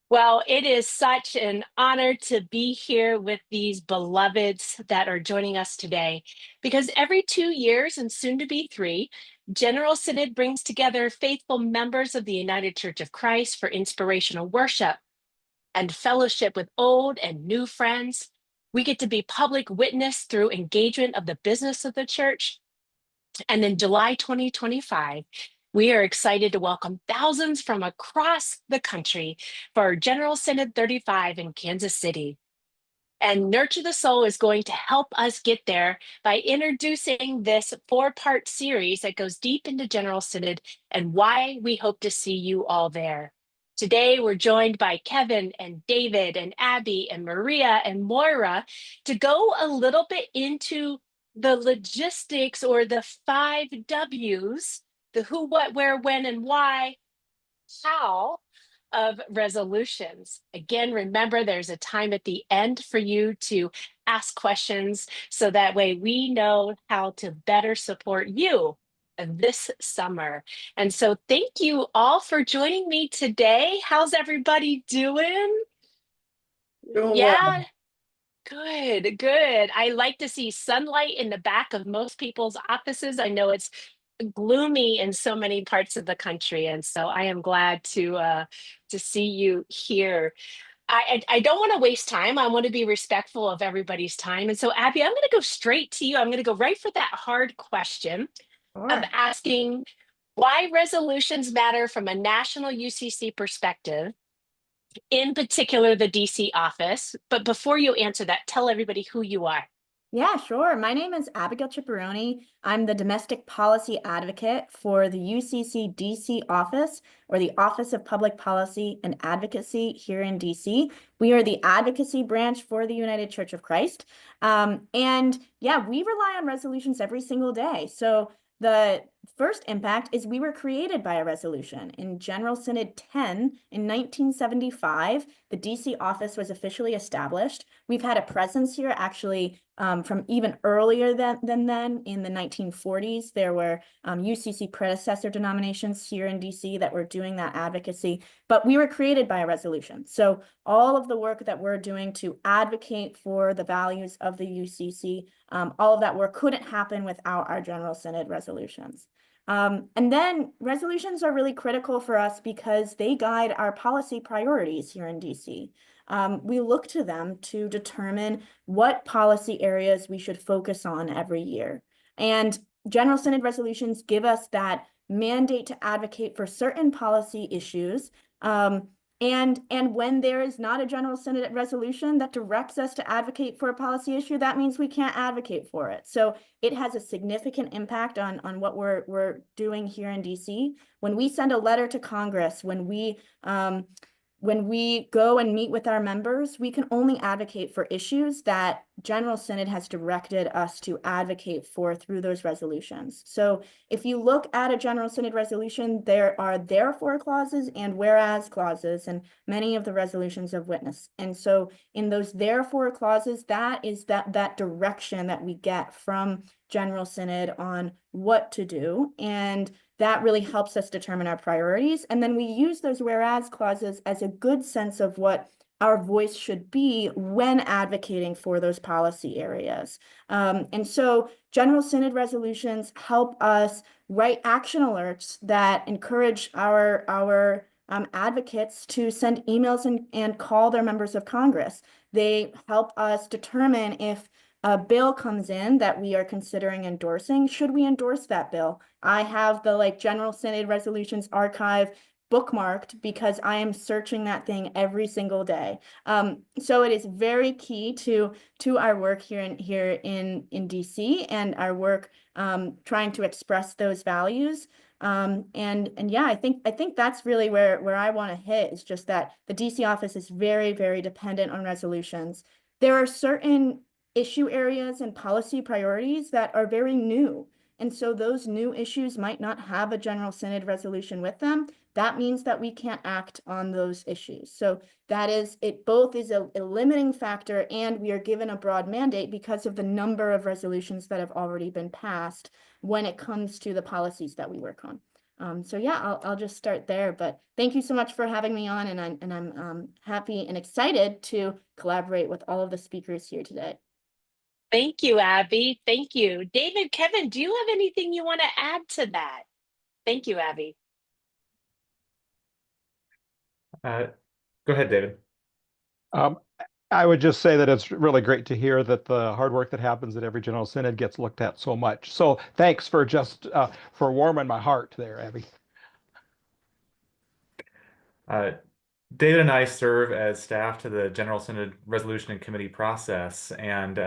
Well, it is such an honor to be here with these beloveds that are joining us today because every 2 years and soon to be three, General Synod brings together faithful members of the United Church of Christ for inspirational worship and fellowship with old and new friends. We get to be public witness through engagement of the business of the church. And in July 2025, we are excited to welcome thousands from across the country for General Synod 35 in Kansas City. And Nurture the Soul is going to help us get there by introducing this four-part series that goes deep into General Synod and why we hope to see you all there. Today, we're joined by Kevin and David and Abby and Maria and Moira to go a little bit into the logistics or the 5 W's, the who, what, where, when, and why, how of resolutions. Again, remember there's a time at the end for you to ask questions so that way we know how to better support you this summer. And so thank you all for joining me today. How's everybody doing? Doing Yeah, well. good, good. I like to see sunlight in the back of most people's offices. I know it's gloomy in so many parts of the country, and so I am glad to see you here. I don't want to waste time. I want to be respectful of everybody's time. And so, Abby, I'm going to go straight to you. I'm going to go right for that hard question of Sure. asking why resolutions matter from a national UCC perspective, in particular the DC office. But before you answer that, tell everybody who you are. Yeah, sure. My name is Abigail Ciparroni. I'm the domestic policy advocate for the UCC DC Office, or the Office of Public Policy and Advocacy here in DC. We are the advocacy branch for the United Church of Christ. And yeah, we rely on resolutions every single day. So the first impact is we were created by a resolution. In General Synod 10 in 1975, the DC office was officially established. We've had a presence here actually from even earlier than then. In the 1940s, there were UCC predecessor denominations here in DC that were doing that advocacy, but we were created by a resolution. So all of the work that we're doing to advocate for the values of the UCC, all of that work couldn't happen without our General Synod resolutions. And then resolutions are really critical for us because they guide our policy priorities here in DC. We look to them to determine what policy areas we should focus on every year. And General Synod resolutions give us that mandate to advocate for certain policy issues. And when there is not a General Synod resolution that directs us to advocate for a policy issue, that means we can't advocate for it. So it has a significant impact on what we're doing here in DC. When we send a letter to Congress, when we go and meet with our members, we can only advocate for issues that General Synod has directed us to advocate for through those resolutions. So if you look at a General Synod resolution, there are therefore clauses and whereas clauses, and many of the resolutions of witness. And so in those therefore clauses, that is that direction that we get from General Synod on what to do. And that really helps us determine our priorities. And then we use those whereas clauses as a good sense of what our voice should be when advocating for those policy areas. And so General Synod resolutions help us write action alerts that encourage our advocates to send emails and call their members of Congress. They help us determine if a bill comes in that we are considering endorsing, should we endorse that bill? I have the General Synod resolutions archive bookmarked because I am searching that thing every single day. So it is very key to our work here in DC and our work trying to express those values. And yeah, I think that's really where I want to hit, is just that the DC office is very, very dependent on resolutions. There are certain issue areas and policy priorities that are very new. And so those new issues might not have a General Synod resolution with them. That means that we can't act on those issues. So that is, it both is a limiting factor, and we are given a broad mandate because of the number of resolutions that have already been passed when it comes to the policies that we work on. So yeah, I'll just start there, but thank you so much for having me on, and I'm happy and excited to collaborate with all of the speakers here today. Thank you, Abby. Thank you. David, Kevin, do you have anything you want to add to that? Thank you, Abby. Uh, Go ahead, David. Um, I would just say that it's really great to hear that the hard work that happens at every General Synod gets looked at so much. So thanks for just for warming my heart there, Abby. Uh, David and I serve as staff to the General Synod Resolution and Committee process. And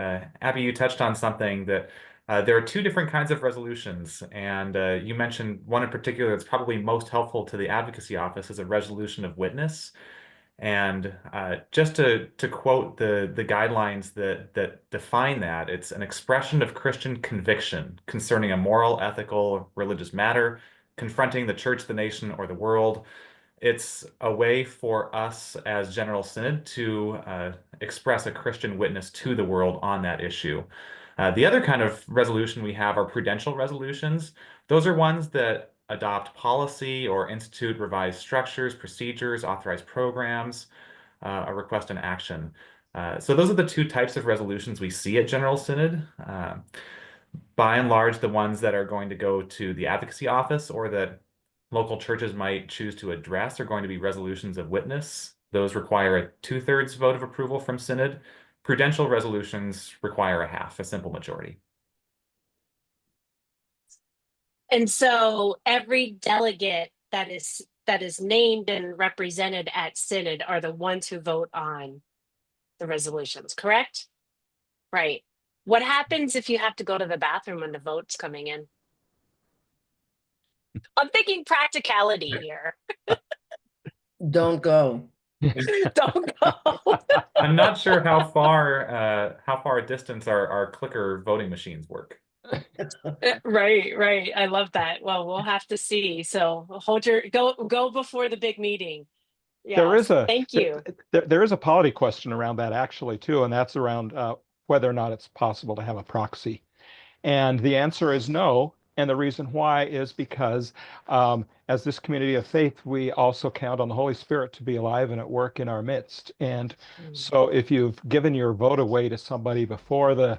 Abby, you touched on something that there are two different kinds of resolutions. And you mentioned one in particular that's probably most helpful to the Advocacy Office is a resolution of witness. And just to quote the guidelines that define that, it's an expression of Christian conviction concerning a moral, ethical, religious matter, confronting the church, the nation, or the world. It's a way for us as General Synod to express a Christian witness to the world on that issue. The other kind of resolution we have are prudential resolutions. Those are ones that adopt policy or institute revised structures, procedures, authorize programs, a request and action. So those are the two types of resolutions we see at General Synod. By and large, the ones that are going to go to the advocacy office or that local churches might choose to address are going to be resolutions of witness. Those require a 2/3 vote of approval from Synod. Prudential resolutions require a half, a simple majority. And so every delegate that is named and represented at Synod are the ones who vote on the resolutions, correct? Right. What happens if you have to go to the bathroom when the vote's coming in? I'm thinking practicality here. Don't go. Don't go. I'm not sure how far a distance our clicker voting machines work. Right, right. I love that. Well, we'll have to see. So hold your go before the big meeting. There Yes. is a Thank you. there is a polity question around that actually too, and that's around whether or not it's possible to have a proxy. And the answer is no. And the reason why is because as this community of faith, we also count on the Holy Spirit to be alive and at work in our midst. And so if you've given your vote away to somebody before the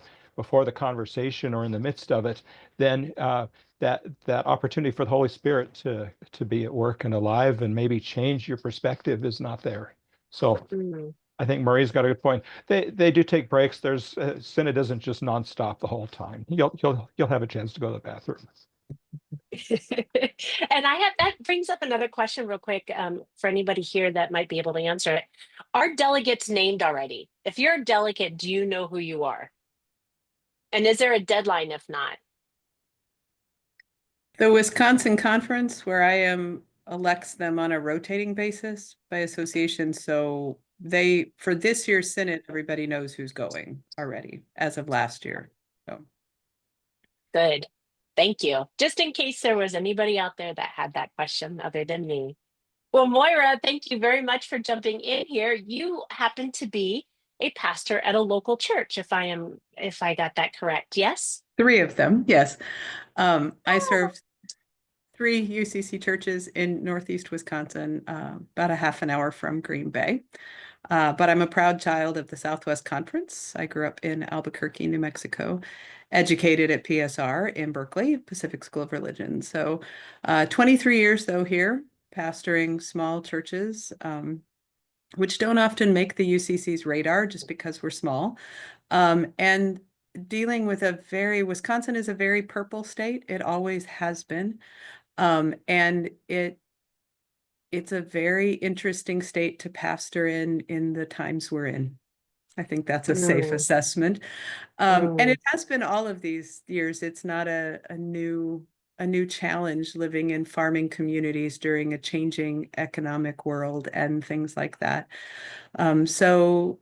conversation or in the midst of it, then that opportunity for the Holy Spirit to be at work and alive and maybe change your perspective is not there. So Mm. I think Marie's got a good point. They do take breaks. There's Synod isn't just nonstop the whole time. You'll have a chance to go to the bathroom. And I have that brings up another question real quick for anybody here that might be able to answer it. Are delegates named already? If you're a delegate, do you know who you are? And is there a deadline if not? The Wisconsin Conference, where I am, elects them on a rotating basis by association. So for this year's Synod, everybody knows who's going already as of last year. So Good. Thank you. Just in case there was anybody out there that had that question other than me. Well, Moira, thank you very much for jumping in here. You happen to be a pastor at a local church, if I got that correct. Yes? 3 of them, yes. I serve 3 UCC churches in Northeast Wisconsin, about a half an hour from Green Bay. But I'm a proud child of the Southwest Conference. I grew up in Albuquerque, New Mexico, educated at PSR in Berkeley, Pacific School of Religion. So 23 years, though, here, pastoring small churches, which don't often make the UCC's radar just because we're small. And dealing with Wisconsin is a very purple state. It always has been. And it's a very interesting state to pastor in the times we're in. I think that's a safe assessment. And it has been all of these years. It's not a new challenge living in farming communities during a changing economic world and things like that. So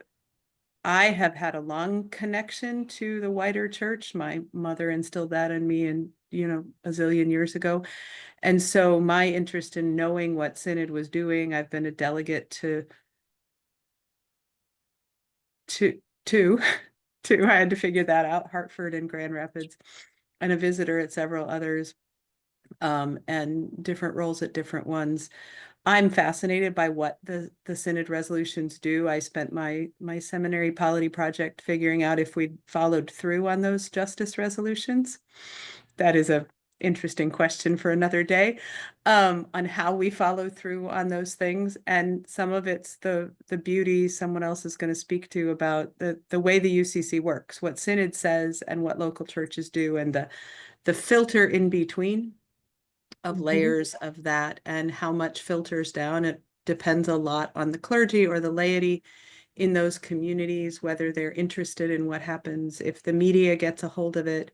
I have had a long connection to the wider church. My mother instilled that in me and a zillion years ago. And so my interest in knowing what Synod was doing, I've been a delegate to I had to figure that out, Hartford and Grand Rapids, and a visitor at several others. and different roles at different ones. I'm fascinated by what the Synod resolutions do. I spent my seminary polity project figuring out if we'd followed through on those justice resolutions. That is a interesting question for another day, on how we follow through on those things. And some of it's the beauty someone else is going to speak to about the way the UCC works, what Synod says and what local churches do, and the filter in between of layers of that, and how much filters down. It depends a lot on the clergy or the laity in those communities, whether they're interested in what happens if the media gets a hold of it.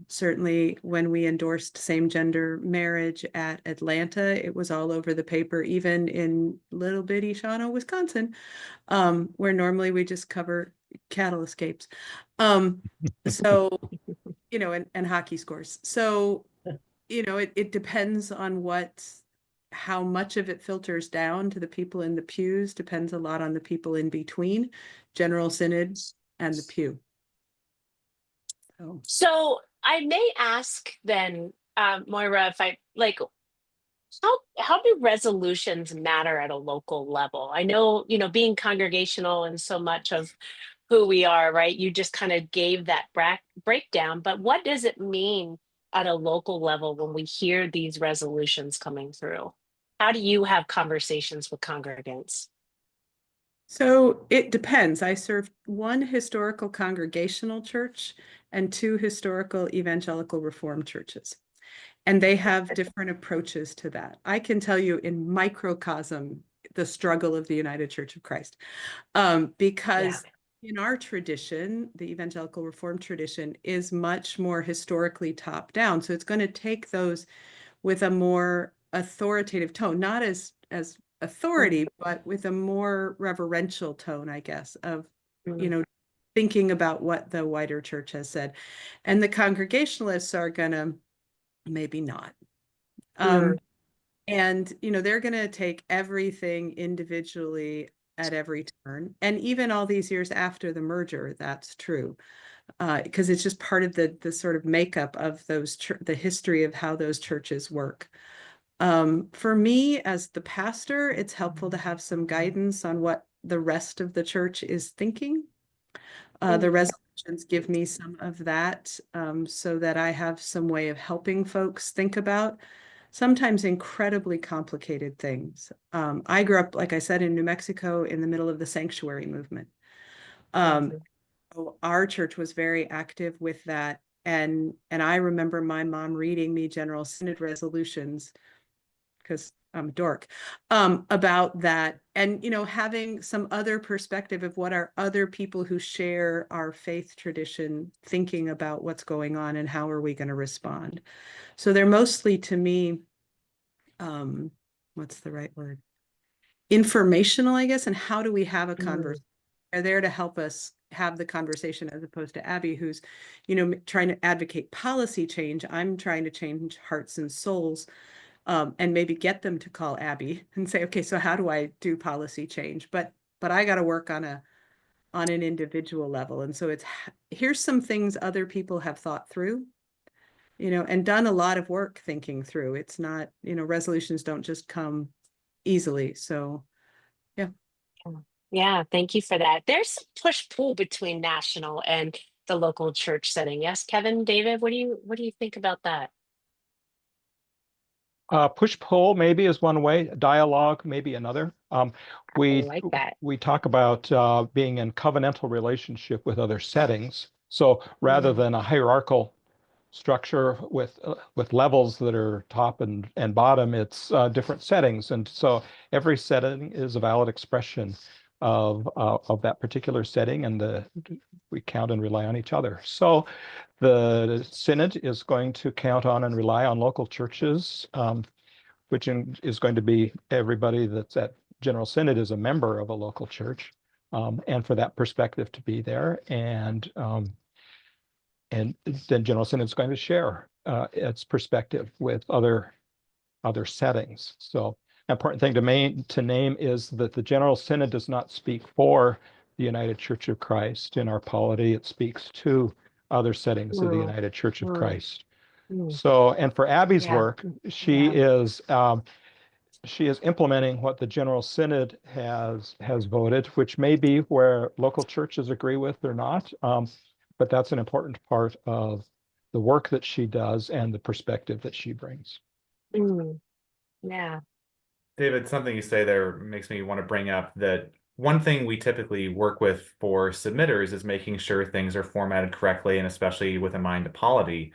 Certainly when we endorsed same-gender marriage at Atlanta, it was all over the paper, even in little bitty Shawano, Wisconsin, where normally we just cover cattle escapes. So, and hockey scores. So, it depends on how much of it filters down to the people in the pews, depends a lot on the people in between General Synod and the pew. So I may ask then, Moira, if how do resolutions matter at a local level? I know, being congregational and so much of who we are, right? You just kind of gave that breakdown, but what does it mean at a local level when we hear these resolutions coming through? How do you have conversations with congregants? So it depends. I serve one historical congregational church and two historical evangelical Reformed churches, and they have different approaches to that. I can tell you in microcosm the struggle of the United Church of Christ, because in our tradition, the evangelical Reformed tradition is much more historically top down. So it's going to take those with a more authoritative tone, not as authority, but with a more reverential tone, I guess, of, thinking about what the wider church has said. And the Congregationalists are going to maybe not. And, they're going to take everything individually at every turn. And even all these years after the merger, that's true. Because it's just part of the sort of makeup of the history of how those churches work. For me, as the pastor, it's helpful to have some guidance on what the rest of the church is thinking. The resolutions give me some of that, so that I have some way of helping folks think about sometimes incredibly complicated things. I grew up, like I said, in New Mexico in the middle of the sanctuary movement. Our church was very active with that. And I remember my mom reading me General Synod Resolutions, because I'm a dork, about that. And, having some other perspective of what are other people who share our faith tradition thinking about what's going on and how are we going to respond. So they're mostly, to me, what's the right word? Informational, I guess. And how do we have a conversation? They're there to help us have the conversation, as opposed to Abby, who's, trying to advocate policy change. I'm trying to change hearts and souls, and maybe get them to call Abby and say, okay, so how do I do policy change? But I got to work on an individual level. And so here's some things other people have thought through, and done a lot of work thinking through. It's not, resolutions don't just come easily. So, yeah. Yeah, thank you for that. There's some push-pull between national and the local church setting. Yes, Kevin, David, what do you think about that? Push-pull maybe is one way, dialogue maybe another. I like that. We talk about being in covenantal relationship with other settings. So rather than a hierarchical structure with levels that are top and bottom, it's different settings, and so every setting is a valid expression of that particular setting, and we count and rely on each other. So the Synod is going to count on and rely on local churches, which is going to be everybody that's at General Synod is a member of a local church, and for that perspective to be there, and then General Synod is going to share its perspective with other settings. So an important thing to name is that the General Synod does not speak for the United Church of Christ in our polity. It speaks to other settings of the United Church of Christ. Mm. So, and for Abby's Yeah. work, she is implementing what the General Synod has voted, which may be where local churches agree with or not. But that's an important part of the work that she does and the perspective that she brings. Mm. Yeah. David, something you say there makes me want to bring up that one thing we typically work with for submitters is making sure things are formatted correctly, and especially with a mind to polity.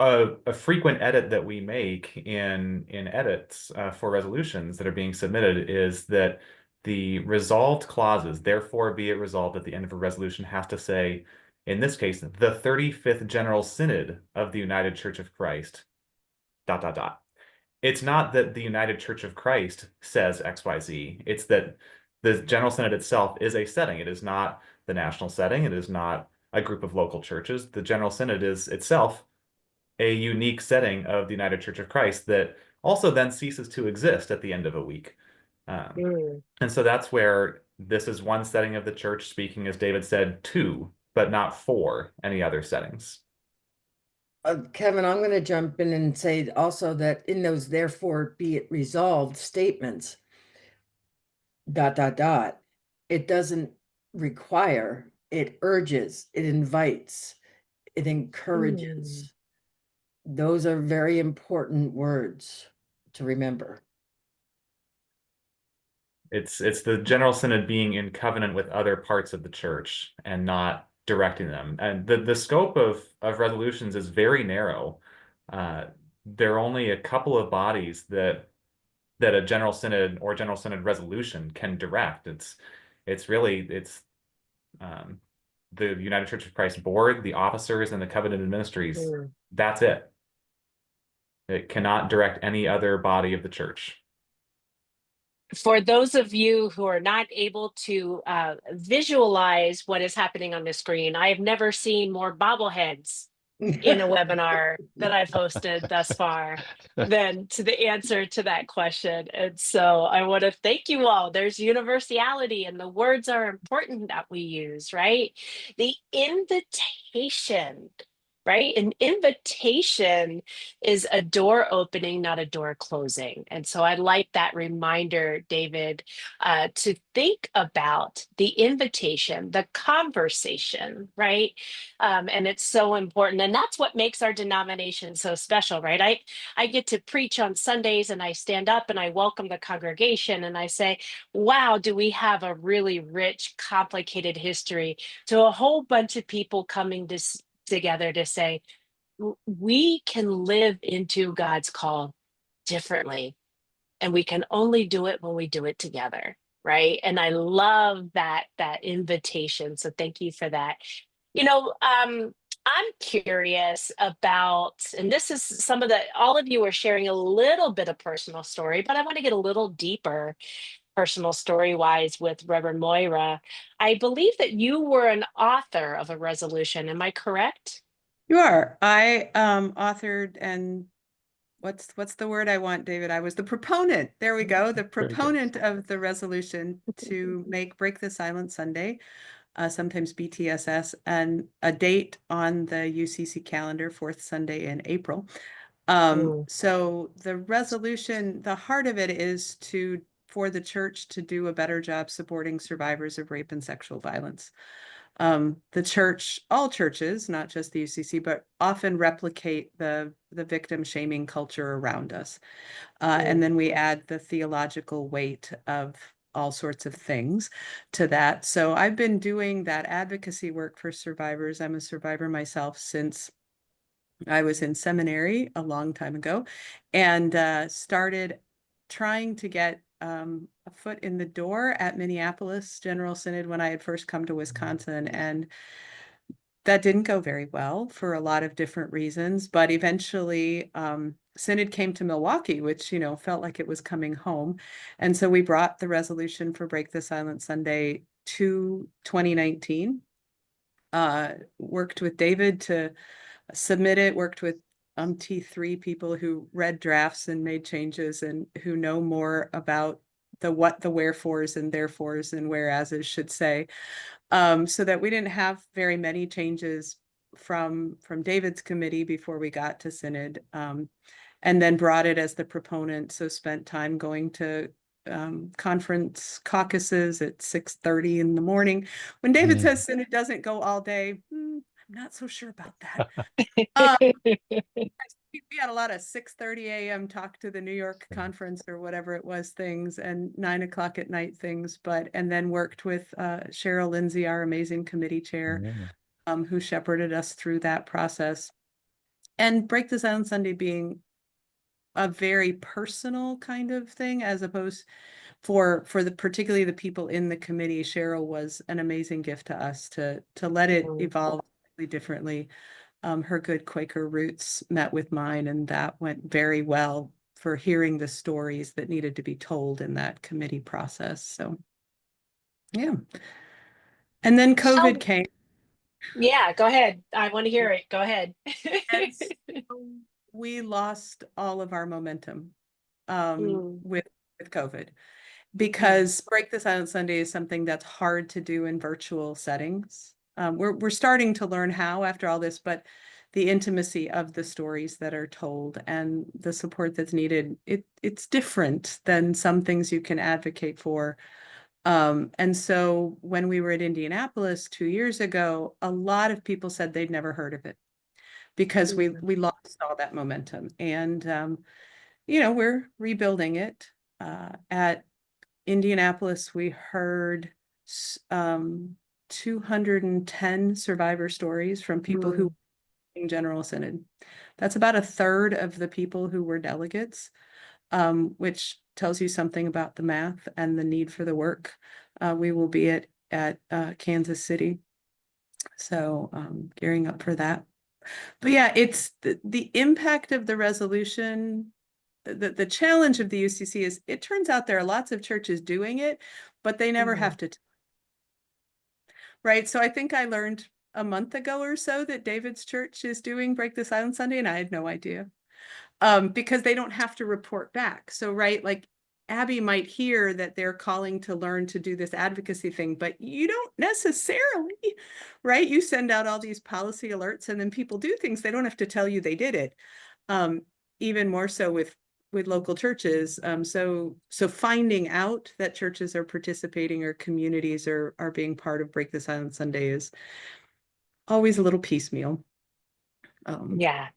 A frequent edit that we make in edits for resolutions that are being submitted is that the resolved clauses, therefore be it resolved at the end of a resolution, has to say, in this case, the 35th General Synod of the United Church of Christ, ... It's not that the United Church of Christ says XYZ. It's that the General Synod itself is a setting. It is not the national setting. It is not a group of local churches. The General Synod is itself a unique setting of the United Church of Christ that also then ceases to exist at the end of a week. Mm. And so that's where this is one setting of the church speaking, as David said, to, but not for any other settings. Kevin, I'm going to jump in and say also that in those therefore be it resolved statements, ... it doesn't require, it urges, it invites, it encourages. Those are very important words to remember. It's the General Synod being in covenant with other parts of the church and not directing them. And the scope of resolutions is very narrow. There are only a couple of bodies that a General Synod or General Synod resolution can direct. It's really the United Church of Christ board, the officers, and the covenanted ministries. Mm. That's it. It cannot direct any other body of the church. For those of you who are not able to visualize what is happening on the screen, I have never seen more bobbleheads in a webinar that I've hosted thus far than to the answer to that question. And so I want to thank you all. There's universality, and the words are important that we use, right? The invitation, right? An invitation is a door opening, not a door closing. And so I like that reminder, David, to think about the invitation, the conversation, right? And it's so important. And that's what makes our denomination so special, right? I get to preach on Sundays, and I stand up and I welcome the congregation and I say, wow, do we have a really rich, complicated history, to a whole bunch of people coming together to say, we can live into God's call differently. And we can only do it when we do it together. Right. And I love that invitation. So thank you for that. I'm curious about, and this is some of all of you are sharing a little bit of personal story, but I want to get a little deeper personal story wise with Reverend Moira. I believe that you were an author of a resolution. Am I correct? You are. I authored, and what's the word I want, David? I was the proponent. There we go. The proponent of the resolution to make Break the Silence Sunday, sometimes BTSS, and a date on the UCC calendar, fourth Sunday in April. So the resolution, the heart of it is for the church to do a better job supporting survivors of rape and sexual violence. The church, all churches, not just the UCC, but often replicate the victim shaming culture around us. And then we add the theological weight of all sorts of things to that. So I've been doing that advocacy work for survivors. I'm a survivor myself since I was in seminary a long time ago, and started trying to get a foot in the door at Minneapolis General Synod when I had first come to Wisconsin. And that didn't go very well for a lot of different reasons. But eventually, Synod came to Milwaukee, which, felt like it was coming home. And so we brought the resolution for Break the Silence Sunday to 2019, worked with David to submit it, worked with T3 people who read drafts and made changes and who know more about the what, the wherefores and therefores and whereases should say, so that we didn't have very many changes from David's committee before we got to Synod, and then brought it as the proponent. So spent time going to conference caucuses at 6:30 in the morning. When David says Synod doesn't go all day, I'm not so sure about that. We had a lot of 6:30 a.m. talk to the New York conference or whatever it was things, and 9 o'clock at night things, and then worked with Cheryl Lindsay, our amazing committee chair, who shepherded us through that process. And Break the Silence Sunday being a very personal kind of thing, as opposed for particularly the people in the committee. Cheryl was an amazing gift to us to let it evolve differently. Her good Quaker roots met with mine, and that went very well for hearing the stories that needed to be told in that committee process. So, yeah. And then COVID came. Yeah, go ahead. I want to hear it. Go ahead. And so we lost all of our momentum with COVID, because Break the Silence Sunday is something that's hard to do in virtual settings. We're starting to learn how after all this, but the intimacy of the stories that are told and the support that's needed, it's different than some things you can advocate for. And so when we were at Indianapolis 2 years ago, a lot of people said they'd never heard of it because we lost all that momentum. And we're rebuilding it. At Indianapolis, we heard 210 survivor stories from people who were in General Synod. That's about a third of the people who were delegates, which tells you something about the math and the need for the work. We will be at Kansas City, so gearing up for that. But yeah, it's the impact of the resolution. The challenge of the UCC is it turns out there are lots of churches doing it, but they never have to. Right. So I think I learned a month ago or so that David's church is doing Break the Silence Sunday, and I had no idea, because they don't have to report back. So, right, like Abby might hear that they're calling to learn to do this advocacy thing, but you don't necessarily, right? You send out all these policy alerts and then people do things. They don't have to tell you they did it. Even more so with local churches. So finding out that churches are participating or communities are being part of Break the Silence Sunday is always a little piecemeal. Yeah.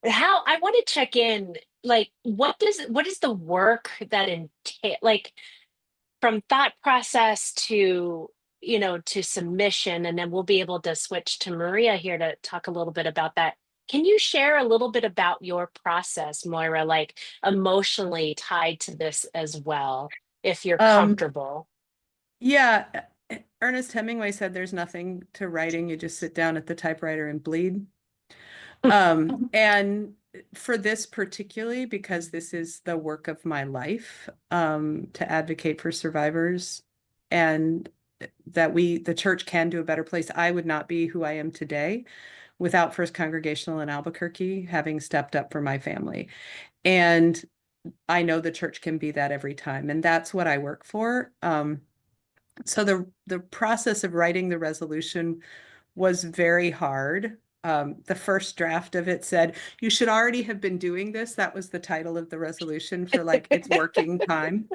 How I want to check in, like, what is the work that entail, like, from thought process to to submission, and then we'll be able to switch to Maria here to talk a little bit about that. Can you share a little bit about your process, Moira, like emotionally tied to this as well, if you're comfortable? Yeah. Ernest Hemingway said there's nothing to writing. You just sit down at the typewriter and bleed. And for this particularly, because this is the work of my life, to advocate for survivors and that the church can do a better place. I would not be who I am today without First Congregational in Albuquerque having stepped up for my family. And I know the church can be that every time. And that's what I work for. So the process of writing the resolution was very hard. The first draft of it said, you should already have been doing this. That was the title of the resolution for like its working time.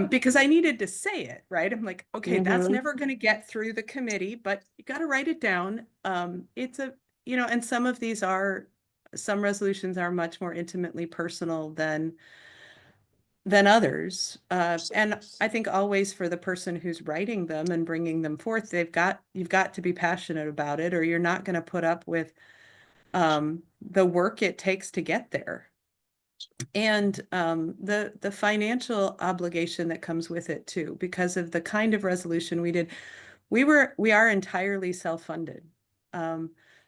Because I needed to say it, right? I'm like, okay, that's never going to get through the committee, but you got to write it down. It's and some resolutions are much more intimately personal than others. And I think always for the person who's writing them and bringing them forth, you've got to be passionate about it, or you're not going to put up with the work it takes to get there. And the financial obligation that comes with it too, because of the kind of resolution we did. We are entirely self-funded.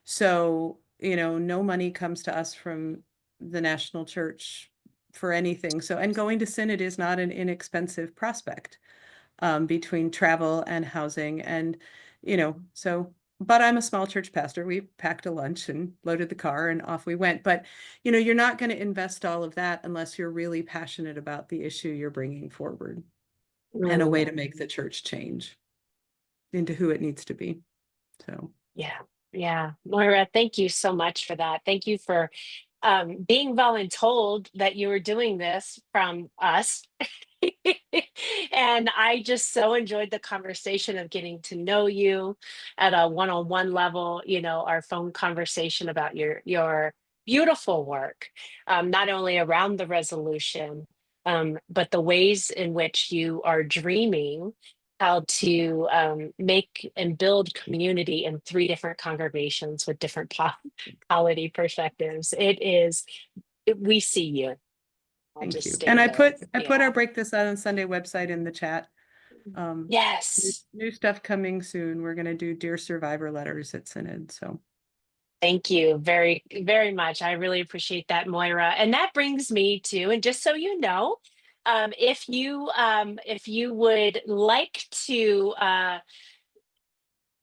So, no money comes to us from the national church for anything. So, and going to Synod is not an inexpensive prospect, between travel and housing and, but I'm a small church pastor. We packed a lunch and loaded the car and off we went. But, you're not going to invest all of that unless you're really passionate about the issue you're bringing forward and a way to make the church change into who it needs to be. So Yeah. Yeah. Moira, thank you so much for that. Thank you for being voluntold that you were doing this from us. And I just so enjoyed the conversation of getting to know you at a one-on-one level, you know, our phone conversation about your beautiful work, not only around the resolution, but the ways in which you are dreaming how to make and build community in three different congregations with different polity perspectives. We see you. I'll Thank just you. stay And I there. put our Yeah. Break This on Sunday website in the chat. Yes. New stuff coming soon. We're going to do Dear Survivor letters at Synod. So Thank you very, very much. I really appreciate that, Moira. And that brings me to, and just so you know, if you would like to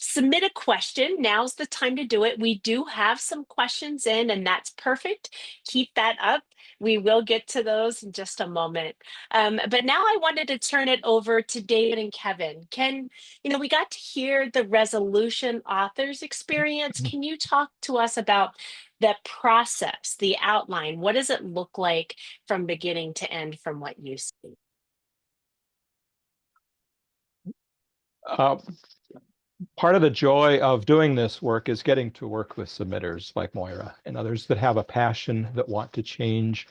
submit a question, now's the time to do it. We do have some questions in, and that's perfect. Keep that up. We will get to those in just a moment. But now I wanted to turn it over to David and Kevin. We got to hear the resolution author's experience. Can you talk to us about the process, the outline? What does it look like from beginning to end from what you see? Uh, Part of the joy of doing this work is getting to work with submitters like Moira and others that have a passion, that want to change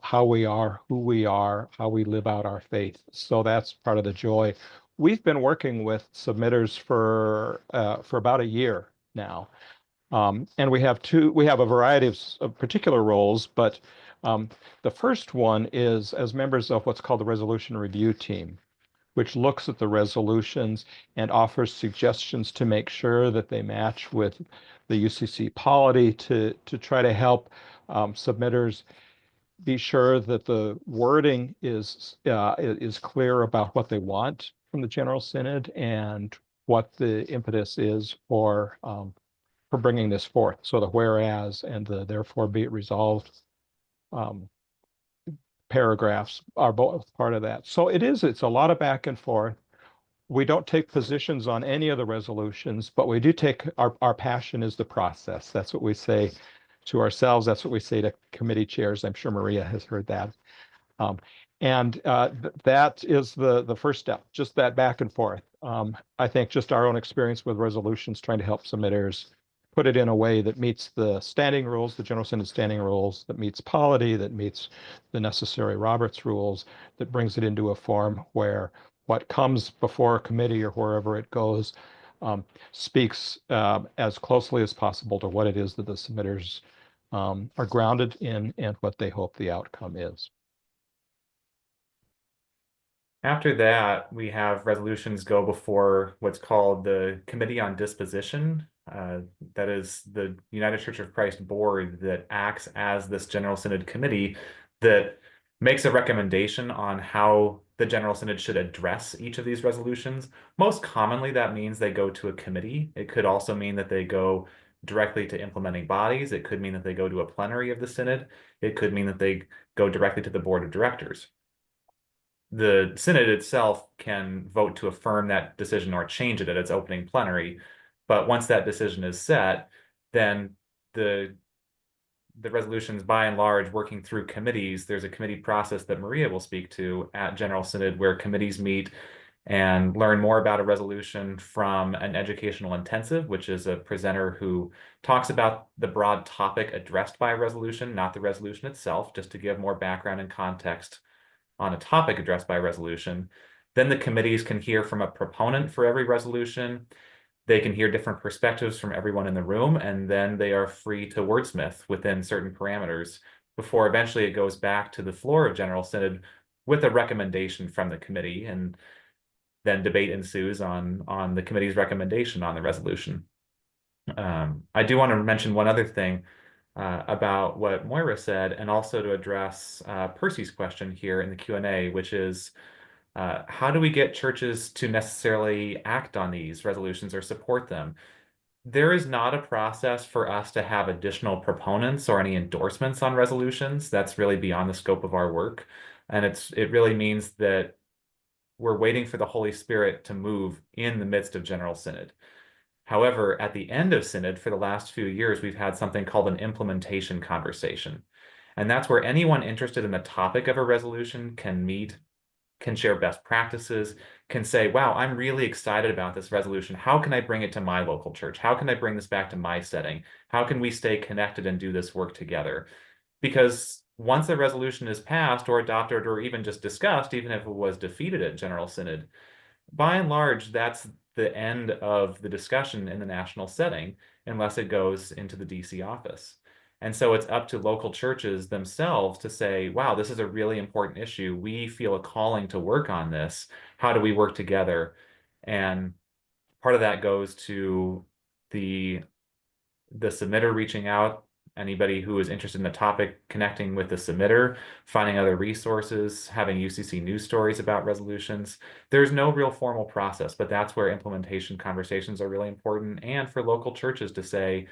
how we are, who we are, how we live out our faith. So that's part of the joy. We've been working with submitters for about a year now. And we have a variety of particular roles, but the first one is as members of what's called the Resolution Review Team, which looks at the resolutions and offers suggestions to make sure that they match with the UCC polity to try to help submitters be sure that the wording is clear about what they want from the General Synod and what the impetus is for bringing this forth. So the whereas and the therefore be it resolved um, paragraphs are both part of that. So it's a lot of back and forth. We don't take positions on any of the resolutions, but we do take our passion is the process. That's what we say to ourselves. That's what we say to committee chairs. I'm sure Maria has heard that. Um, and that is the first step, just that back and forth. I think just our own experience with resolutions, trying to help submitters put it in a way that meets the standing rules, the General Synod standing rules, that meets polity, that meets the necessary Roberts rules, that brings it into a form where what comes before a committee or wherever it goes speaks as closely as possible to what it is that the submitters are grounded in and what they hope the outcome is. After that, we have resolutions go before what's called the Committee on Disposition. That is the United Church of Christ board that acts as this General Synod committee that makes a recommendation on how the General Synod should address each of these resolutions. Most commonly, that means they go to a committee. It could also mean that they go directly to implementing bodies. It could mean that they go to a plenary of the Synod. It could mean that they go directly to the board of directors. The Synod itself can vote to affirm that decision or change it at its opening plenary. But once that decision is set, then the resolutions by and large working through committees, there's a committee process that Maria will speak to at General Synod where committees meet and learn more about a resolution from an educational intensive, which is a presenter who talks about the broad topic addressed by a resolution, not the resolution itself, just to give more background and context on a topic addressed by a resolution. Then the committees can hear from a proponent for every resolution. They can hear different perspectives from everyone in the room, and then they are free to wordsmith within certain parameters before eventually it goes back to the floor of General Synod with a recommendation from the committee, and then debate ensues on the committee's recommendation on the resolution. I do want to mention one other thing about what Moira said, and also to address Percy's question here in the Q&A, which is how do we get churches to necessarily act on these resolutions or support them? There is not a process for us to have additional proponents or any endorsements on resolutions. That's really beyond the scope of our work. And it really means that we're waiting for the Holy Spirit to move in the midst of General Synod. However, at the end of Synod, for the last few years, we've had something called an implementation conversation. And that's where anyone interested in the topic of a resolution can meet, can share best practices, can say, wow, I'm really excited about this resolution. How can I bring it to my local church? How can I bring this back to my setting? How can we stay connected and do this work together? Because once a resolution is passed or adopted or even just discussed, even if it was defeated at General Synod, by and large, that's the end of the discussion in the national setting, unless it goes into the DC office. And so it's up to local churches themselves to say, wow, this is a really important issue. We feel a calling to work on this. How do we work together? And part of that goes to the submitter reaching out, anybody who is interested in the topic connecting with the submitter, finding other resources, having UCC news stories about resolutions. There's no real formal process, but that's where implementation conversations are really important. And for local churches to say,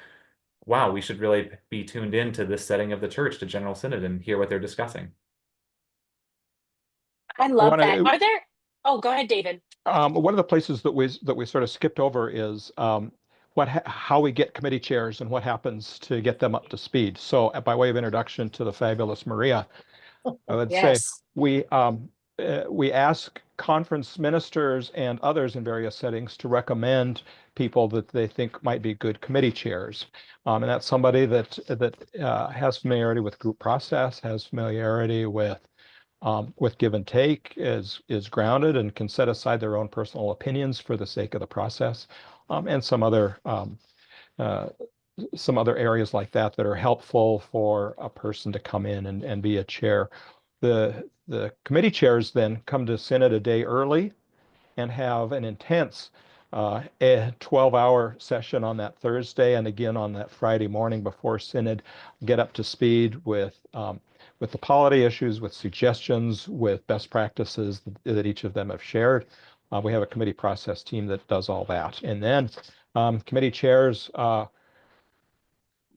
wow, we should really be tuned into this setting of the church, to General Synod, and hear what they're discussing. I I love want that. to. Are there, oh, go ahead, David. One of the places that we sort of skipped over is how we get committee chairs and what happens to get them up to speed. So, by way of introduction to the fabulous Maria, I would say Yes. we ask conference ministers and others in various settings to recommend people that they think might be good committee chairs, and that's somebody that has familiarity with group process, has familiarity with give and take, is grounded and can set aside their own personal opinions for the sake of the process, and uh, some other areas like that that are helpful for a person to come in and be a chair. The committee chairs then come to Synod a day early and have an intense a 12-hour session on that Thursday and again on that Friday morning before Synod, get up to speed with the polity issues, with suggestions, with best practices that each of them have shared. We have a committee process team that does all that. And then committee chairs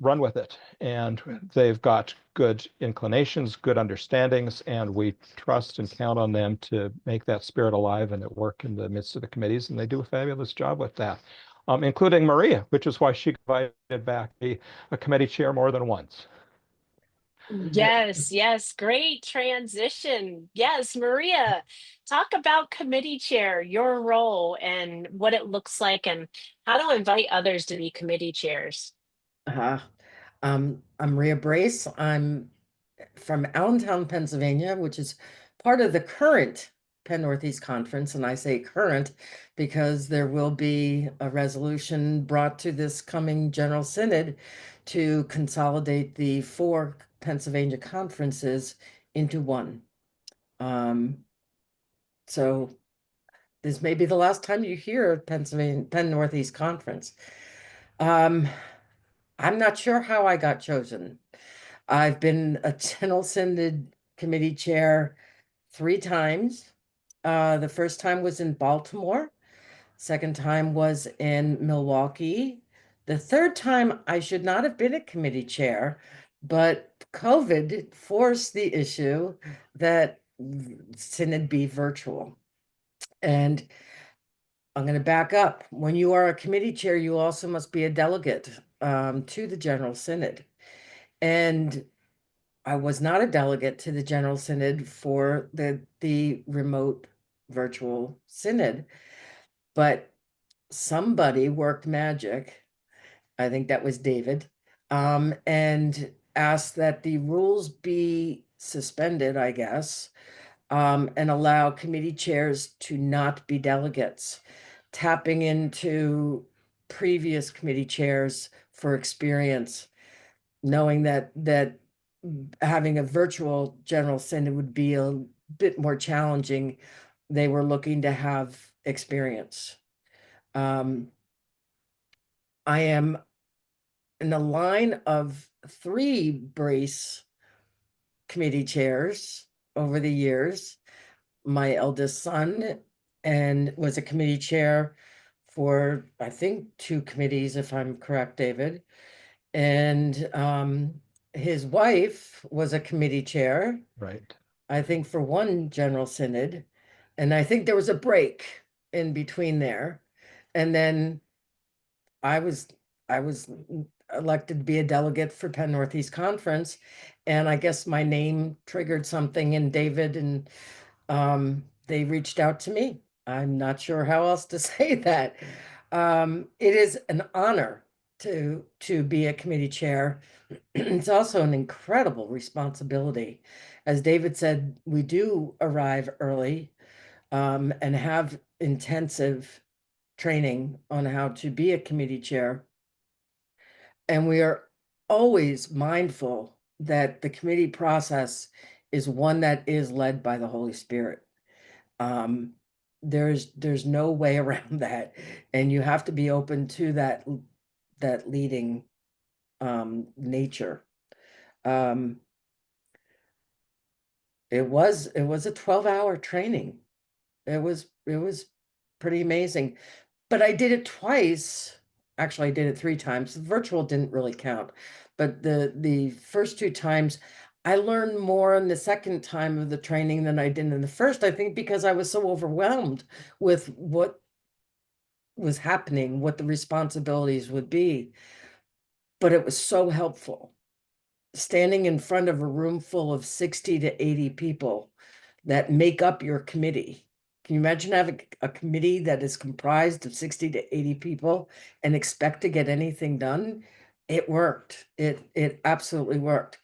run with it. And they've got good inclinations, good understandings, and we trust and count on them to make that spirit alive and at work in the midst of the committees. And they do a fabulous job with that, including Maria, which is why she invited back a committee chair more than once. Yes, yes, great transition. Yes, Maria, talk about committee chair, your role and what it looks like and how to invite others to be committee chairs. Uh, I'm Maria Brace. I'm from Allentown, Pennsylvania, which is part of the current Penn Northeast Conference. And I say current because there will be a resolution brought to this coming General Synod to consolidate the 4 Pennsylvania conferences into one. So this may be the last time you hear Penn Northeast Conference. I'm not sure how I got chosen. I've been a General Synod committee chair 3 times. The first time was in Baltimore. Second time was in Milwaukee. The third time I should not have been a committee chair, but COVID forced the issue that Synod be virtual. And I'm going to back up. When you are a committee chair, you also must be a delegate to the General Synod. And I was not a delegate to the General Synod for the remote virtual synod, but somebody worked magic. I think that was David, and asked that the rules be suspended, I guess, and allow committee chairs to not be delegates, tapping into previous committee chairs for experience, knowing that having a virtual General Synod would be a bit more challenging. They were looking to have experience. I am in a line of 3 Brace committee chairs over the years. My eldest son and was a committee chair for, I think, 2 committees, if I'm correct, David. And his wife was a committee chair, Right. I think, for 1 General Synod. And I think there was a break in between there. And then I was elected to be a delegate for Penn Northeast Conference, and I guess my name triggered something in David, and they reached out to me. I'm not sure how else to say that. It is an honor to be a committee chair. It's also an incredible responsibility. As David said, we do arrive early and have intensive training on how to be a committee chair. And we are always mindful that the committee process is one that is led by the Holy Spirit. There's no way around that, and you have to be open to that leading nature. It was a 12-hour training. It was pretty amazing. But I did it twice. Actually, I did it 3 times. The virtual didn't really count. But the first 2 times, I learned more in the second time of the training than I did in the first, I think, because I was so overwhelmed with what was happening, what the responsibilities would be. But it was so helpful. Standing in front of a room full of 60 to 80 people that make up your committee. Can you imagine having a committee that is comprised of 60 to 80 people and expect to get anything done? It worked. It absolutely worked.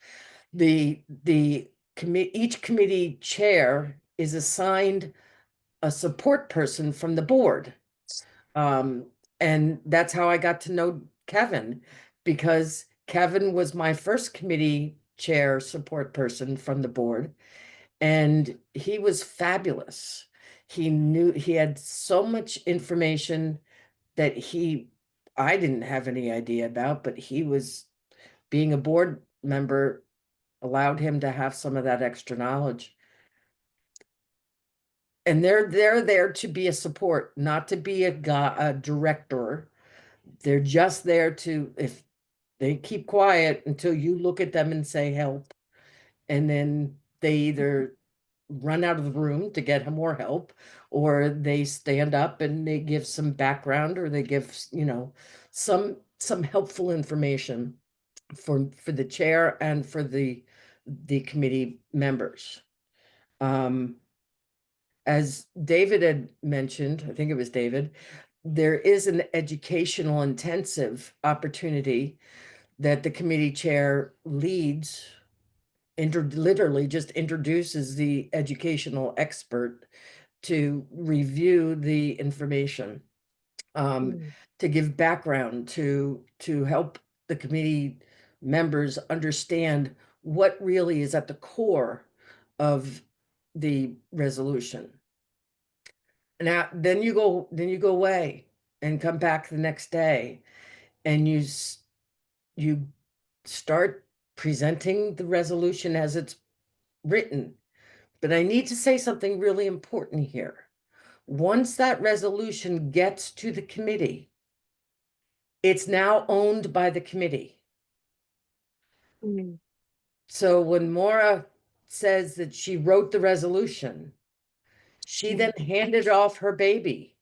Each committee chair is assigned a support person from the board. And that's how I got to know Kevin, because Kevin was my first committee chair support person from the board. And he was fabulous. He had so much information that I didn't have any idea about, but being a board member allowed him to have some of that extra knowledge. And they're there to be a support, not to be a director. They're just there if they keep quiet until you look at them and say help. And then they either run out of the room to get more help, or they stand up and they give some background, or they give, some helpful information for the chair and for the committee members. As David had mentioned, I think it was David, there is an educational intensive opportunity that the committee chair leads, literally just introduces the educational expert to review the information, to give background, to help the committee members understand what really is at the core of the resolution. Now, then you go away and come back the next day, and you start presenting the resolution as it's written. But I need to say something really important here. Once that resolution gets to the committee, it's now owned by the committee. So when Maura says that she wrote the resolution, she then handed off her baby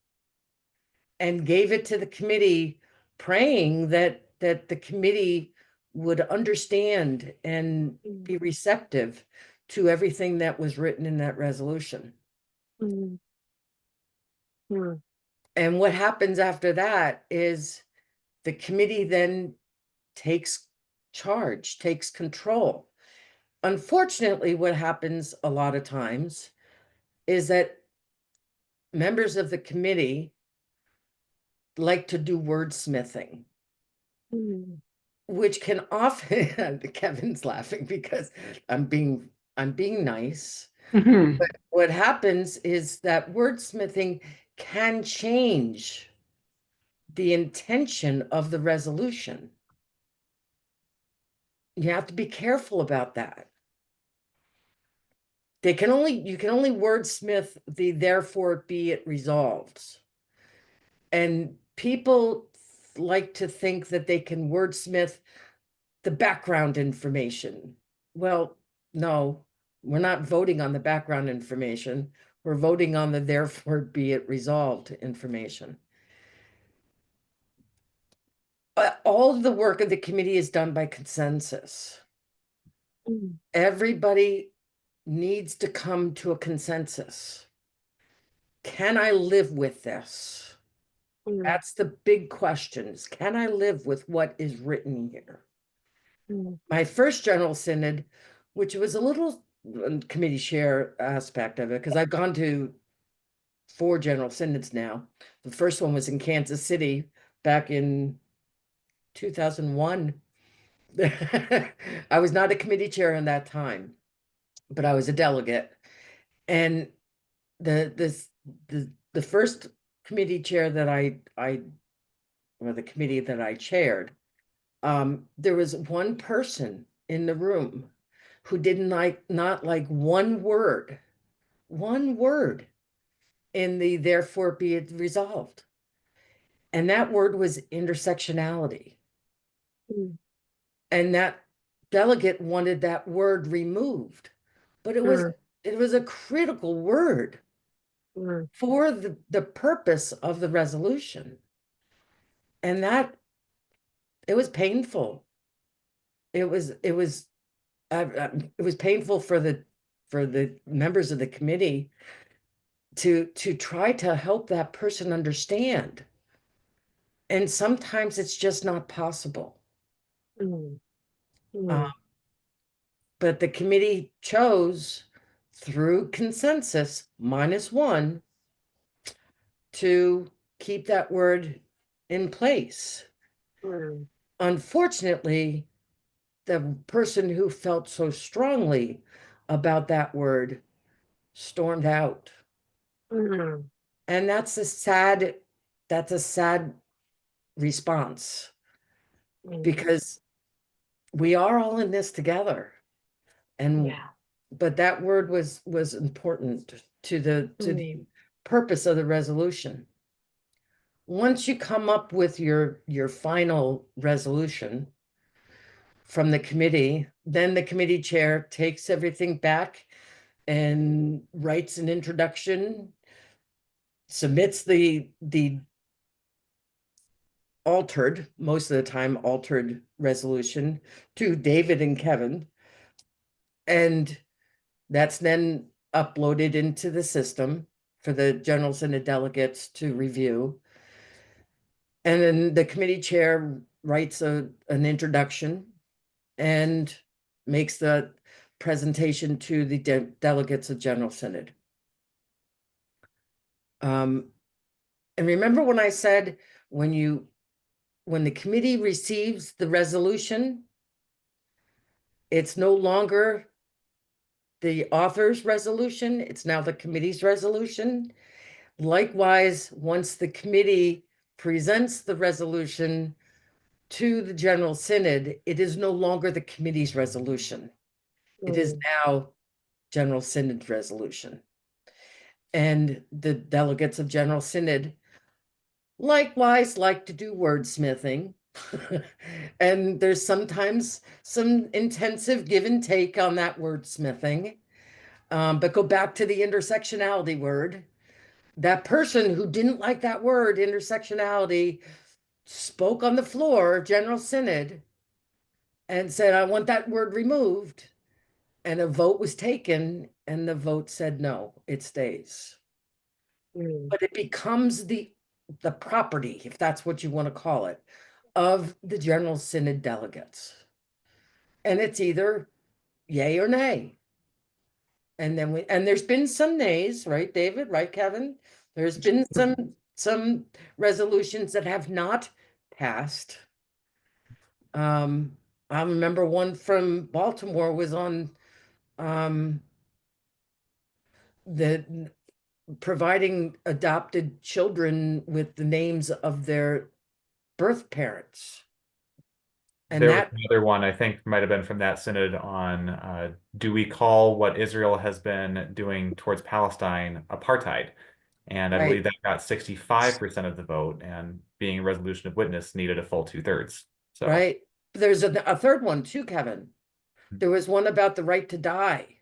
and gave it to the committee, praying that the committee would understand and be receptive to everything that was written in that resolution. And what happens after that is the committee then takes charge, takes control. Unfortunately, what happens a lot of times is that members of the committee like to do wordsmithing, which can often, Kevin's laughing because I'm being nice. But what happens is that wordsmithing can change the intention of the resolution. You have to be careful about that. You can only wordsmith the therefore be it resolved. And people like to think that they can wordsmith the background information. Well, no, we're not voting on the background information. We're voting on the therefore be it resolved information. All of the work of the committee is done by consensus. Mm. Everybody needs to come to a consensus. Can I live with this? Mm. That's the big questions. Can I live with what is written here? Mm. My first General Synod, which was a little committee chair aspect of it, because I've gone to 4 General Synods now. The first one was in Kansas City back in 2001. I was not a committee chair in that time, but I was a delegate. And the first committee chair that or the committee that I chaired, there was one person in the room who didn't not like one word in the therefore be it resolved. And that word was intersectionality. Mm. And that delegate wanted that word removed, but it was a critical word Mm. for the purpose of the resolution. And that it was painful. It was painful for the members of the committee to try to help that person understand. And sometimes it's just not possible. Mm. Um, Mm. but the committee chose through consensus -1 to keep that word in place. Mm. Unfortunately, the person who felt so strongly about that word stormed out. Mm. And that's a sad response, Mm. because we are all in this together. And Yeah. but that word was important to the Mm. purpose of the resolution. Once you come up with your final resolution from the committee, then the committee chair takes everything back and writes an introduction, submits the altered, most of the time altered resolution to David and Kevin. And that's then uploaded into the system for the General Synod delegates to review. And then the committee chair writes an introduction and makes the presentation to the delegates of General Synod. And remember when I said, when the committee receives the resolution, it's no longer the author's resolution, it's now the committee's resolution. Likewise, once the committee presents the resolution to the General Synod, it is no longer the committee's resolution. It is Mm. now General Synod resolution. And the delegates of General Synod likewise like to do wordsmithing. And there's sometimes some intensive give and take on that wordsmithing. But go back to the intersectionality word. That person who didn't like that word, intersectionality, spoke on the floor, General Synod, and said, I want that word removed. And a vote was taken, and the vote said no, it stays. Mm. But it becomes the property, if that's what you want to call it, of the General Synod delegates. And it's either yay or nay. And then there's been some nays, right, David? Right, Kevin? There's been some resolutions that have not passed. I remember one from Baltimore was on the providing adopted children with the names of their birth parents. And There was that, another one I think might have been from that synod on do we call what Israel has been doing towards Palestine apartheid? And I right, believe that got 65% of the vote, and being a resolution of witness needed a full 2/3. So right. There's a third one too, Kevin. There was one about the right to die.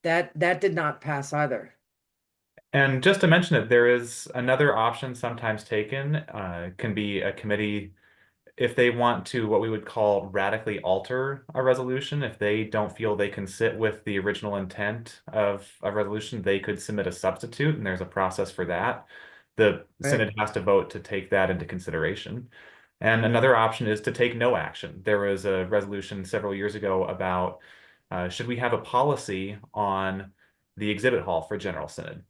That did not pass either. And just to mention it, there is another option sometimes taken, can be a committee if they want to what we would call radically alter a resolution. If they don't feel they can sit with the original intent of a resolution, they could submit a substitute, and there's a process for that. The Synod has to vote to take that into consideration. And another option is to take no action. There was a resolution several years ago about should we have a policy on the exhibit hall for General Synod?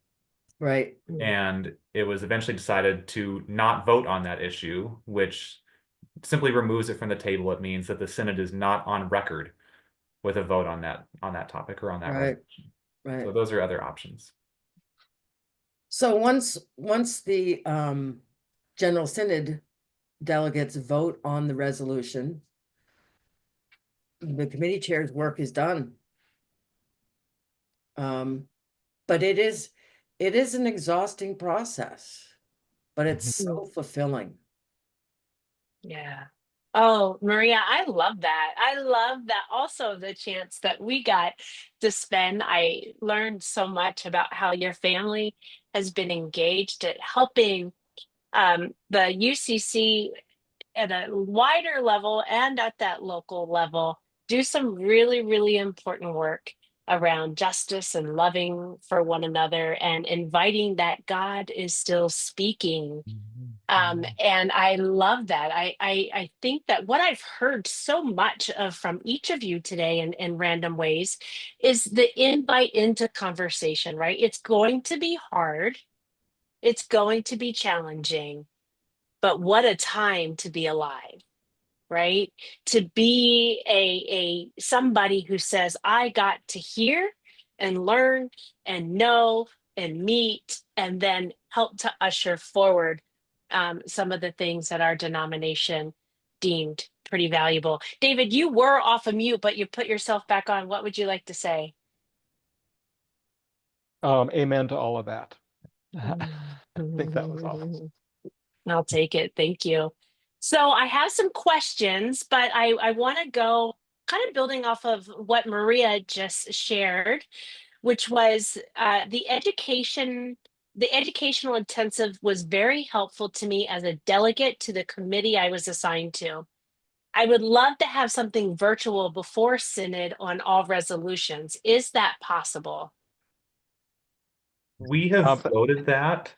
Right. And it was eventually decided to not vote on that issue, which simply removes it from the table. It means that the Synod is not on record with a vote on that topic or on that Right. resolution. Right. So those are other options. So once the General Synod delegates vote on the resolution, the committee chair's work is done. But it is an exhausting process, but it's so fulfilling. Yeah. Oh, Maria, I love that. I love that also the chance that we got to spend. I learned so much about how your family has been engaged at helping the UCC at a wider level and at that local level do some really, really important work around justice and loving for one another and inviting that God is still speaking. And I love that. I think that what I've heard so much of from each of you today in random ways is the invite into conversation, right? It's going to be hard. It's going to be challenging, but what a time to be alive, right? To be a somebody who says, I got to hear and learn and know and meet and then help to usher forward some of the things that our denomination deemed pretty valuable. David, you were off of mute, but you put yourself back on. What would you like to say? Amen to all of that. I think that was all. I'll take it. Thank you. So I have some questions, but I want to go kind of building off of what Maria just shared, which was the educational intensive was very helpful to me as a delegate to the committee I was assigned to. I would love to have something virtual before Synod on all resolutions. Is that possible? We have floated that.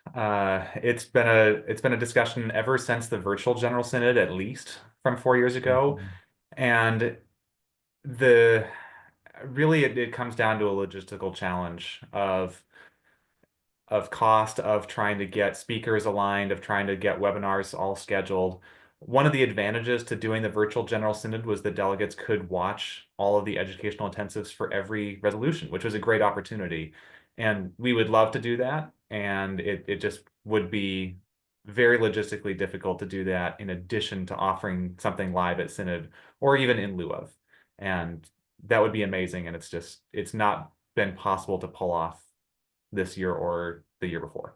It's been a discussion ever since the virtual General Synod, at least from 4 years ago. And really it comes down to a logistical challenge of cost, of trying to get speakers aligned, of trying to get webinars all scheduled. One of the advantages to doing the virtual General Synod was that delegates could watch all of the educational intensives for every resolution, which was a great opportunity. And we would love to do that. And it just would be very logistically difficult to do that in addition to offering something live at Synod or even in lieu of. And that would be amazing. And it's not been possible to pull off this year or the year before.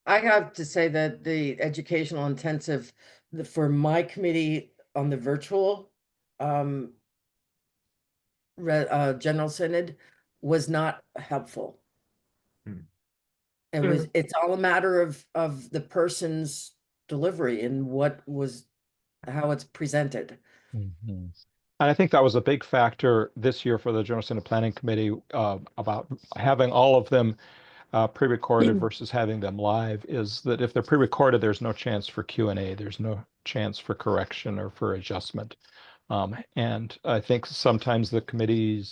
I have to say that the educational intensive for my committee on the virtual General Synod was not helpful. It's all a matter of the person's delivery and how it's presented. And I think that was a big factor this year for the General Synod Planning Committee about having all of them pre-recorded versus having them live, is that if they're pre-recorded, there's no chance for Q&A. There's no chance for correction or for adjustment. And I think sometimes the committee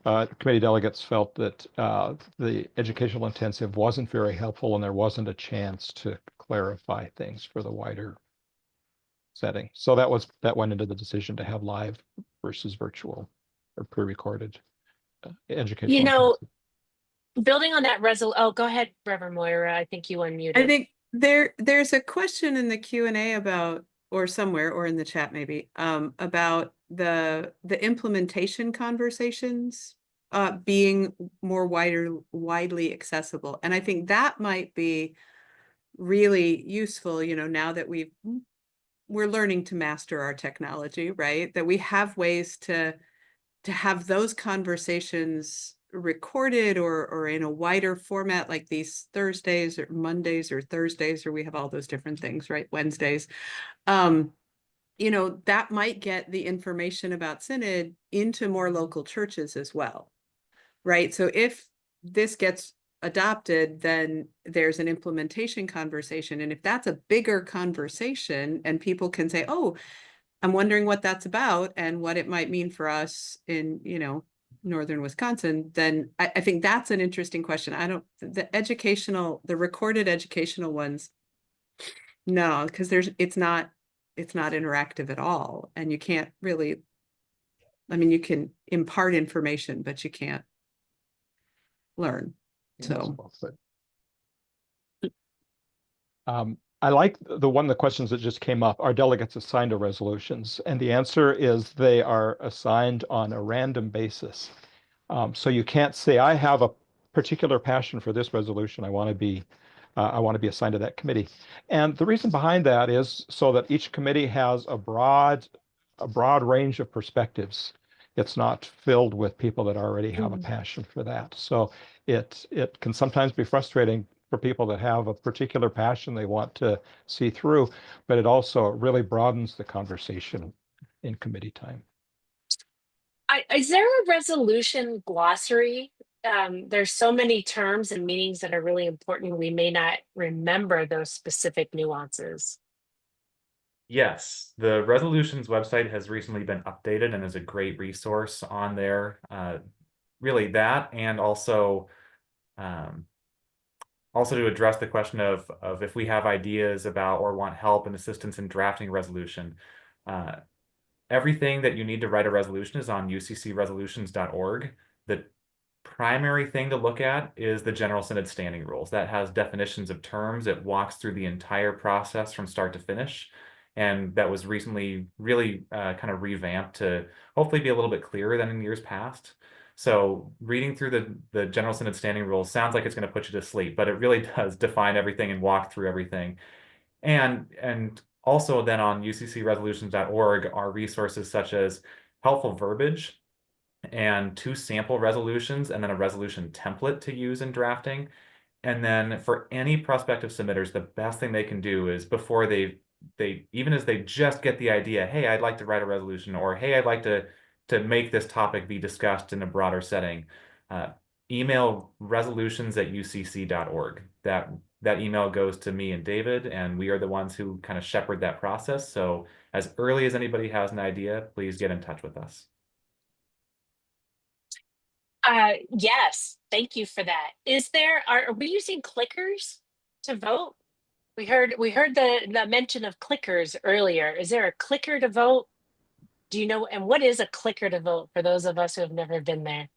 delegates felt that the educational intensive wasn't very helpful and there wasn't a chance to clarify things for the wider setting. So that went into the decision to have live versus virtual or pre-recorded educational intensive. Building on that oh, go ahead, Reverend Moira. I think you unmuted. I think there's a question in the Q&A about, or somewhere, or in the chat maybe, about the implementation conversations being more widely accessible. And I think that might be really useful, now that we're learning to master our technology, right? That we have ways to have those conversations recorded or in a wider format, like these Thursdays or Mondays or Thursdays, or we have all those different things, right? Wednesdays. You know, that might get the information about Synod into more local churches as well, right? So if this gets adopted, then there's an implementation conversation. And if that's a bigger conversation and people can say, oh, I'm wondering what that's about and what it might mean for us in, you know, northern Wisconsin, then I think that's an interesting question. The recorded educational ones, no, because it's not interactive at all. And you can't really, I mean, you can impart information, but you can't learn. So I like the questions that just came up. Are delegates assigned to resolutions? And the answer is they are assigned on a random basis. So you can't say, I have a particular passion for this resolution. I want to be assigned to that committee. And the reason behind that is so that each committee has a broad range of perspectives. It's not filled with people that already have a passion for that. So it can sometimes be frustrating for people that have a particular passion they want to see through, but it also really broadens the conversation in committee time. Is there a resolution glossary? There's so many terms and meanings that are really important. We may not remember those specific nuances. Yes, the resolutions website has recently been updated and is a great resource on there. Really that, and also to address the question of if we have ideas about or want help and assistance in drafting a resolution. Everything that you need to write a resolution is on uccresolutions.org. The primary thing to look at is the General Synod Standing Rules. That has definitions of terms. It walks through the entire process from start to finish. And that was recently really kind of revamped to hopefully be a little bit clearer than in years past. So reading through the General Synod Standing Rules sounds like it's going to put you to sleep, but it really does define everything and walk through everything. And also then on uccresolutions.org are resources such as helpful verbiage and 2 sample resolutions and then a resolution template to use in drafting. And then for any prospective submitters, the best thing they can do is before they even as they just get the idea, hey, I'd like to write a resolution, or hey, I'd like to make this topic be discussed in a broader setting, email resolutions@ucc.org. That email goes to me and David, and we are the ones who kind of shepherd that process. So as early as anybody has an idea, please get in touch with us. Yes, thank you for that. Are we using clickers to vote? We heard the mention of clickers earlier. Is there a clicker to vote? Do you know, and what is a clicker to vote for those of us who have never been there?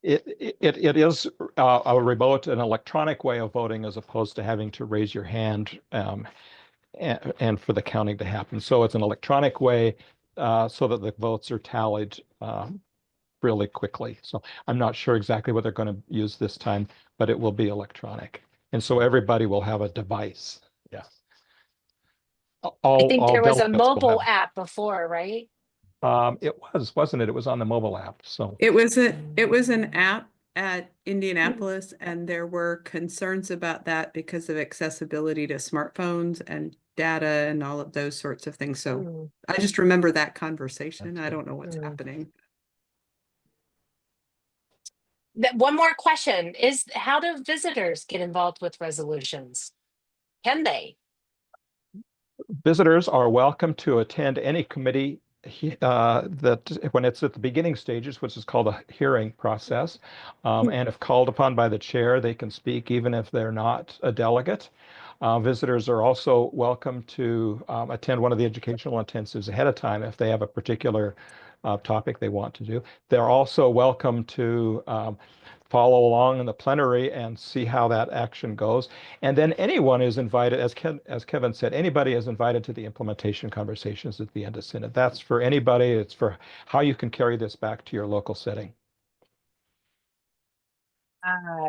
It is a remote and electronic way of voting as opposed to having to raise your hand and for the counting to happen. So it's an electronic way so that the votes are tallied really quickly. So I'm not sure exactly what they're going to use this time, but it will be electronic. And so everybody will have a device. Yeah. I think there was a delegates will mobile have- app before, right? It wasn't it? It was on the mobile app. So it was an app at Indianapolis, and there were concerns about that because of accessibility to smartphones and data and all of those sorts of things. So I just remember that conversation. I don't know what's happening. One more question is, how do visitors get involved with resolutions? Can they? visitors are welcome to attend any committee that when it's at the beginning stages, which is called a hearing process. And if called upon by the chair, they can speak even if they're not a delegate. Visitors are also welcome to attend one of the educational intensives ahead of time if they have a particular topic they want to do. They're also welcome to follow along in the plenary and see how that action goes. And then anyone is invited, as Kevin said, anybody is invited to the implementation conversations at the end of Synod. That's for anybody. It's for how you can carry this back to your local setting.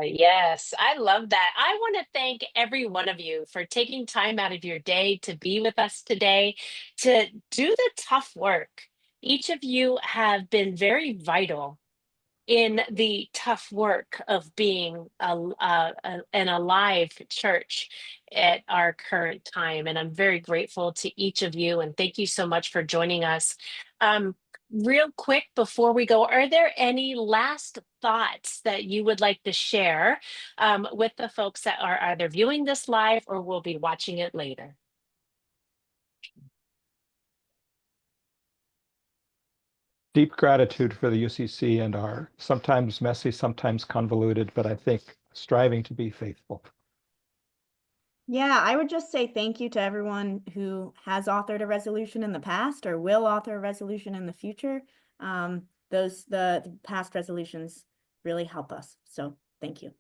Yes, I love that. I want to thank every one of you for taking time out of your day to be with us today, to do the tough work. Each of you have been very vital in the tough work of being an alive church at our current time. And I'm very grateful to each of you. And thank you so much for joining us. Real quick before we go, are there any last thoughts that you would like to share with the folks that are either viewing this live or will be watching it later? Deep gratitude for the UCC and our sometimes messy, sometimes convoluted, but I think striving to be faithful. Yeah, I would just say thank you to everyone who has authored a resolution in the past or will author a resolution in the future. The past resolutions really help us. So thank you.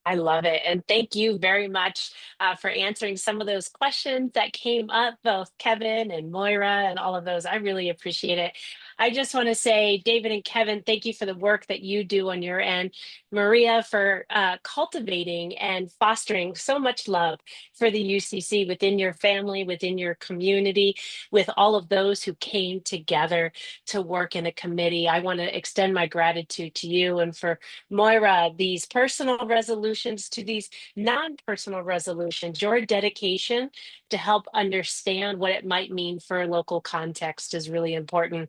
I love it. And thank you very much for answering some of those questions that came up, both Kevin and Moira and all of those. I really appreciate it. I just want to say, David and Kevin, thank you for the work that you do on your end. Maria, for cultivating and fostering so much love for the UCC within your family, within your community, with all of those who came together to work in a committee. I want to extend my gratitude to you, and for Moira, these personal resolutions to these non-personal resolutions, your dedication to help understand what it might mean for a local context is really important.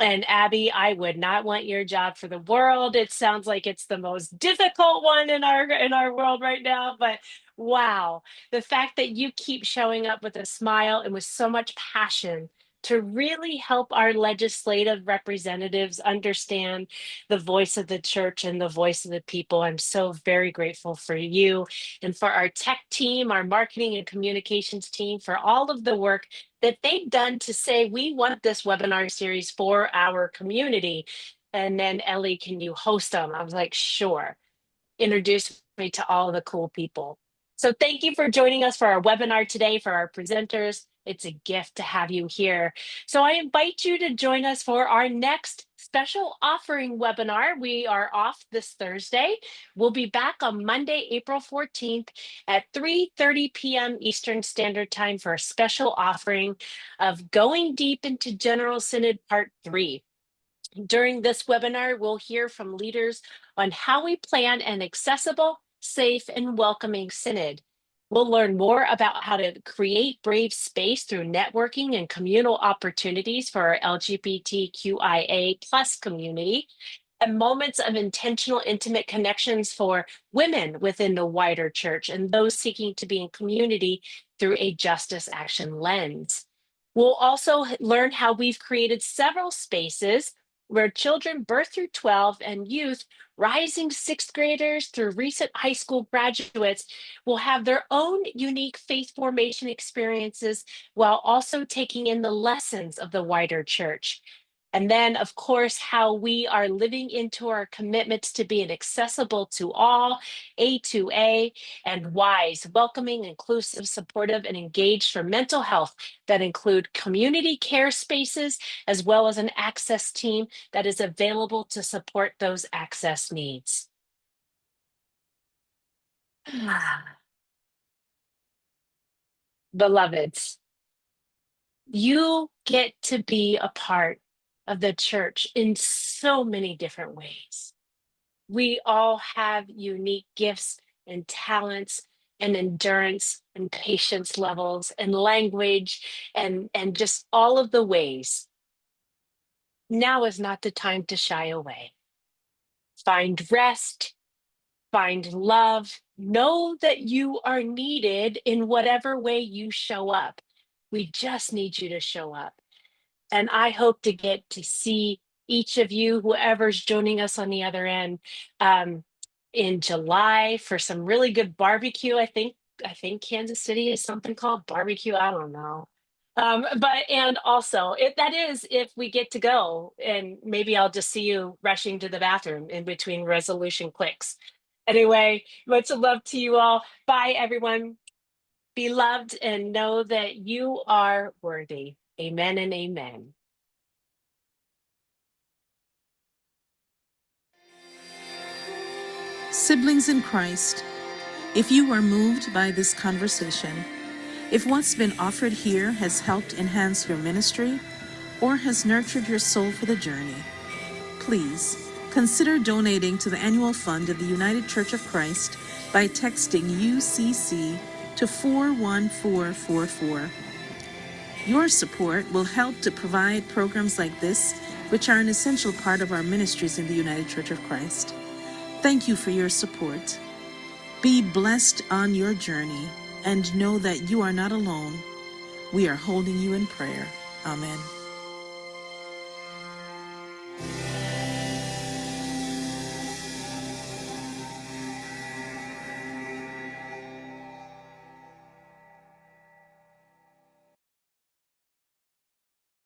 And Abby, I would not want your job for the world. It sounds like it's the most difficult one in our world right now, but wow, the fact that you keep showing up with a smile and with so much passion to really help our legislative representatives understand the voice of the church and the voice of the people. I'm so very grateful for you and for our tech team, our marketing and communications team, for all of the work that they've done to say, we want this webinar series for our community. And then Ellie, can you host them? I was like, sure. Introduce me to all the cool people. So thank you for joining us for our webinar today, for our presenters. It's a gift to have you here. So I invite you to join us for our next special offering webinar. We are off this Thursday. We'll be back on Monday, April 14th at 3:30 p.m. Eastern Standard Time for a special offering of Going Deep into General Synod Part 3. During this webinar, we'll hear from leaders on how we plan an accessible, safe, and welcoming synod. We'll learn more about how to create brave space through networking and communal opportunities for our LGBTQIA+ community, and moments of intentional, intimate connections for women within the wider church and those seeking to be in community through a justice action lens. We'll also learn how we've created several spaces where children birth through 12 and youth, rising sixth graders through recent high school graduates, will have their own unique faith formation experiences while also taking in the lessons of the wider church. And then, of course, how we are living into our commitments to being accessible to all, A2A, and WISE, welcoming, inclusive, supportive, and engaged for mental health that include community care spaces, as well as an access team that is available to support those access needs. Beloveds, you get to be a part of the church in so many different ways. We all have unique gifts and talents and endurance and patience levels and language and just all of the ways. Now is not the time to shy away. Find rest, find love, know that you are needed in whatever way you show up. We just need you to show up. And I hope to get to see each of you, whoever's joining us on the other end, in July for some really good barbecue. I think Kansas City is something called barbecue. I don't know. And also that is if we get to go, and maybe I'll just see you rushing to the bathroom in between resolution clicks. Anyway, much love to you all. Bye, everyone. Be loved and know that you are worthy. Amen and amen. Siblings in Christ, if you are moved by this conversation, if what's been offered here has helped enhance your ministry, or has nurtured your soul for the journey, please consider donating to the annual fund of the United Church of Christ by texting UCC to 41444. Your support will help to provide programs like this, which are an essential part of our ministries in the United Church of Christ. Thank you for your support. Be blessed on your journey and know that you are not alone. We are holding you in prayer. Amen.